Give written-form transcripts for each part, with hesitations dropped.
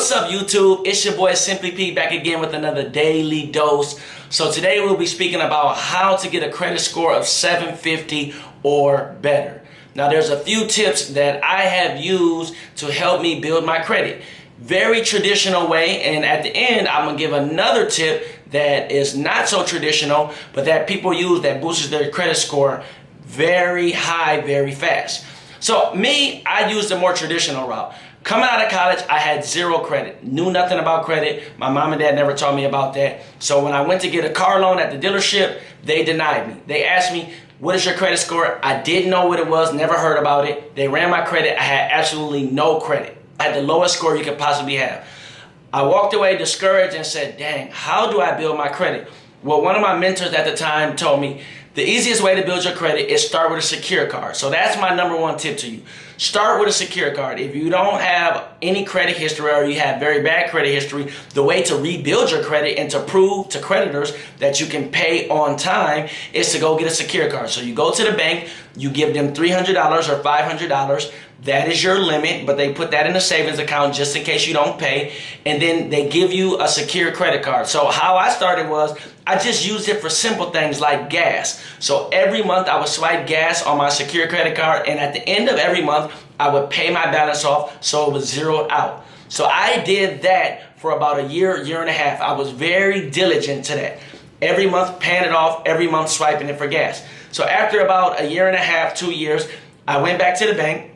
What's up, YouTube? It's your boy Simply P back again with another daily dose. So today we'll be speaking about how to get a credit score of 750 or better. Now there's a few tips that I have used to help me build my credit. Very traditional way, and at the end I'm gonna give another tip that is not so traditional, but that people use that boosts their credit score very high, very fast. So me, I use the more traditional route. Coming out of college, I had zero credit, knew nothing about credit. My mom and dad never taught me about that. So when I went to get a car loan at the dealership, they denied me. They asked me, what is your credit score? I didn't know what it was, never heard about it. They ran my credit, I had absolutely no credit. I had the lowest score you could possibly have. I walked away discouraged and said, dang, how do I build my credit? Well, one of my mentors at the time told me, the easiest way to build your credit is start with a secure card. So that's my number one tip to you. Start with a secure card. If you don't have any credit history or you have very bad credit history, the way to rebuild your credit and to prove to creditors that you can pay on time is to go get a secure card. So you go to the bank, you give them $300 or $500. That is your limit, but they put that in a savings account just in case you don't pay. And then they give you a secure credit card. So how I started was I just used it for simple things like gas. So every month I would swipe gas on my secure credit card, and at the end of every month I would pay my balance off so it was zeroed out. So I did that for about a year, year and a half. I was very diligent to that. Every month paying it off, every month swiping it for gas. So after about a year and a half, 2 years, I went back to the bank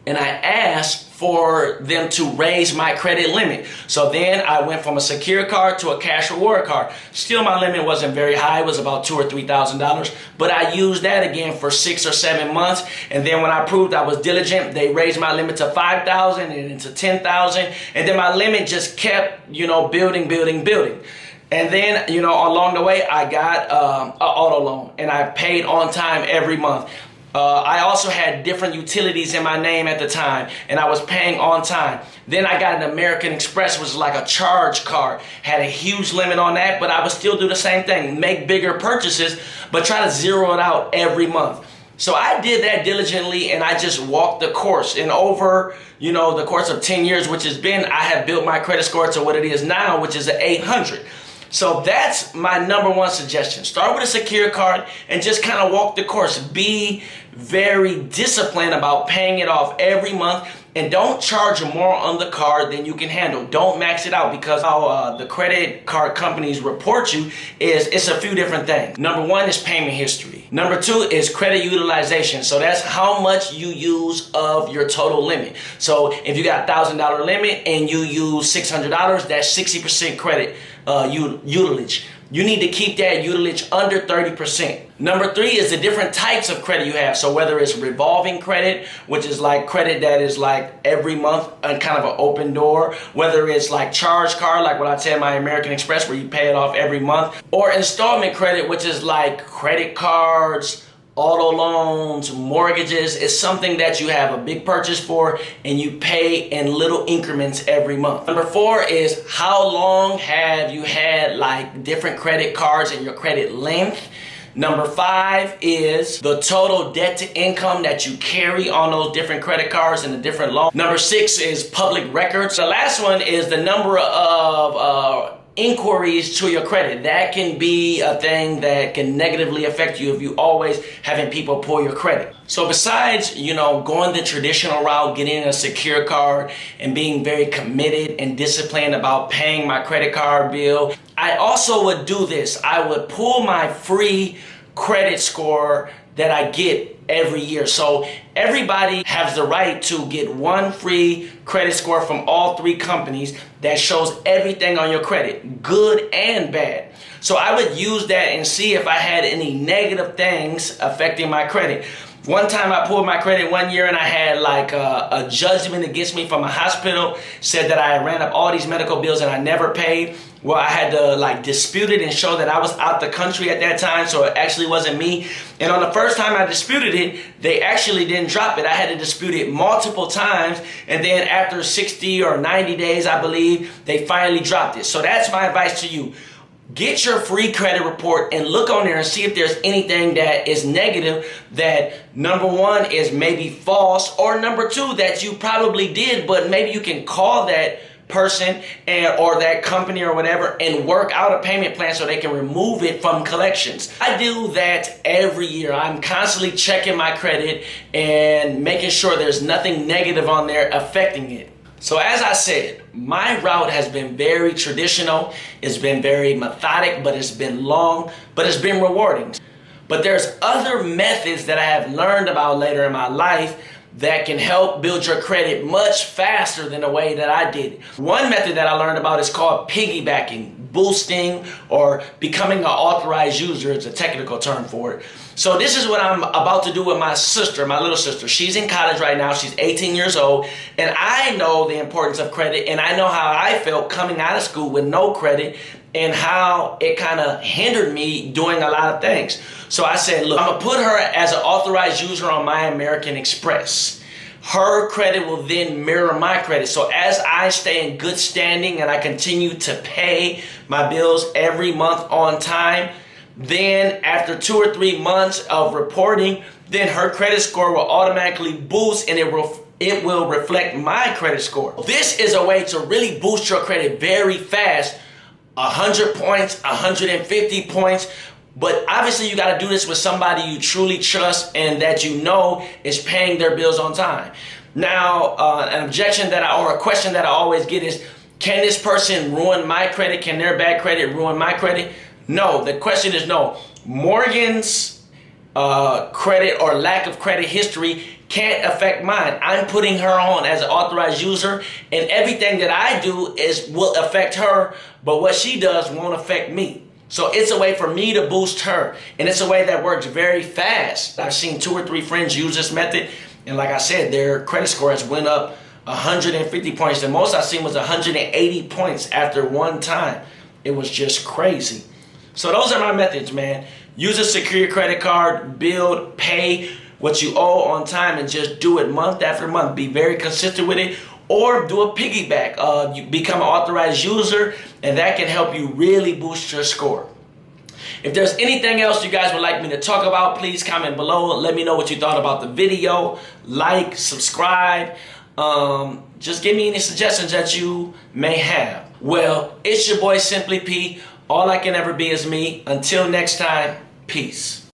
and I asked for them to raise my credit limit. So then I went from a secure card to a cash reward card. Still, my limit wasn't very high. It was about $2,000 or $3,000. But I used that again for 6 or 7 months. And then when I proved I was diligent, they raised my limit to $5,000 and into $10,000. And then my limit just kept, building. And then, along the way, I got an auto loan and I paid on time every month. I also had different utilities in my name at the time, and I was paying on time. Then I got an American Express, which was like a charge card. Had a huge limit on that, but I would still do the same thing, make bigger purchases, but try to zero it out every month. So I did that diligently, and I just walked the course. And over, the course of 10 years, which has been, I have built my credit score to what it is now, which is an 800. So that's my number one suggestion. Start with a secure card and just kind of walk the course. Be very disciplined about paying it off every month, and don't charge more on the card than you can handle. Don't max it out, because how the credit card companies report you is it's a few different things. Number one is payment history. Number two is credit utilization. So that's how much you use of your total limit. So if you got $1,000 limit and you use $600, that's 60% credit utilage. You need to keep that utilage under 30%. Number three is the different types of credit you have. So whether it's revolving credit, which is like credit that is like every month and kind of an open door, whether it's like charge card, like what I said, my American Express, where you pay it off every month, or installment credit, which is like credit cards, auto loans, mortgages. Is something that you have a big purchase for and you pay in little increments every month. Number four is how long have you had like different credit cards and your credit length. Number five is the total debt to income that you carry on those different credit cards and the different loans. Number six is public records. The last one is the number of inquiries to your credit. That can be a thing that can negatively affect you if you always having people pull your credit. So besides, going the traditional route, getting a secure card and being very committed and disciplined about paying my credit card bill, I also would do this. I would pull my free credit score that I get every year. So everybody has the right to get one free credit score from all three companies that shows everything on your credit, good and bad. So I would use that and see if I had any negative things affecting my credit. One time I pulled my credit one year and I had like a judgment against me from a hospital, said that I ran up all these medical bills and I never paid. Well, I had to like dispute it and show that I was out the country at that time, so it actually wasn't me. And on the first time I disputed it, they actually didn't drop it. I had to dispute it multiple times, and then after 60 or 90 days, I believe, they finally dropped it. So that's my advice to you. Get your free credit report and look on there and see if there's anything that is negative that, number one, is maybe false, or number two, that you probably did, but maybe you can call that person or that company or whatever and work out a payment plan so they can remove it from collections. I do that every year. I'm constantly checking my credit and making sure there's nothing negative on there affecting it. So as I said, my route has been very traditional. It's been very methodic, but it's been long, but it's been rewarding. But there's other methods that I have learned about later in my life that can help build your credit much faster than the way that I did it. One method that I learned about is called piggybacking, boosting, or becoming an authorized user is a technical term for it. So this is what I'm about to do with my sister, my little sister. She's in college right now. She's 18 years old. And I know the importance of credit, and I know how I felt coming out of school with no credit and how it kind of hindered me doing a lot of things. So I said, look, I'm gonna put her as an authorized user on My American Express. Her credit will then mirror my credit. So as I stay in good standing and I continue to pay my bills every month on time, then after 2 or 3 months of reporting, then her credit score will automatically boost and it will reflect my credit score. This is a way to really boost your credit very fast. 100 points, 150 points. But obviously you got to do this with somebody you truly trust and that you know is paying their bills on time. Now, an objection or a question that I always get is, can this person ruin my credit? Can their bad credit ruin my credit? No, the question is no. Morgan's credit or lack of credit history can't affect mine. I'm putting her on as an authorized user, and everything that I do will affect her, but what she does won't affect me. So it's a way for me to boost her, and it's a way that works very fast. I've seen 2 or 3 friends use this method, and like I said, their credit score has went up 150 points. The most I've seen was 180 points after one time. It was just crazy. So those are my methods, man. Use a secure credit card, build, pay what you owe on time, and just do it month after month. Be very consistent with it. Or do a piggyback. You become an authorized user, and that can help you really boost your score. If there's anything else you guys would like me to talk about, please comment below. Let me know what you thought about the video. Like, subscribe. Just give me any suggestions that you may have. Well, it's your boy Simply P. All I can ever be is me. Until next time, peace.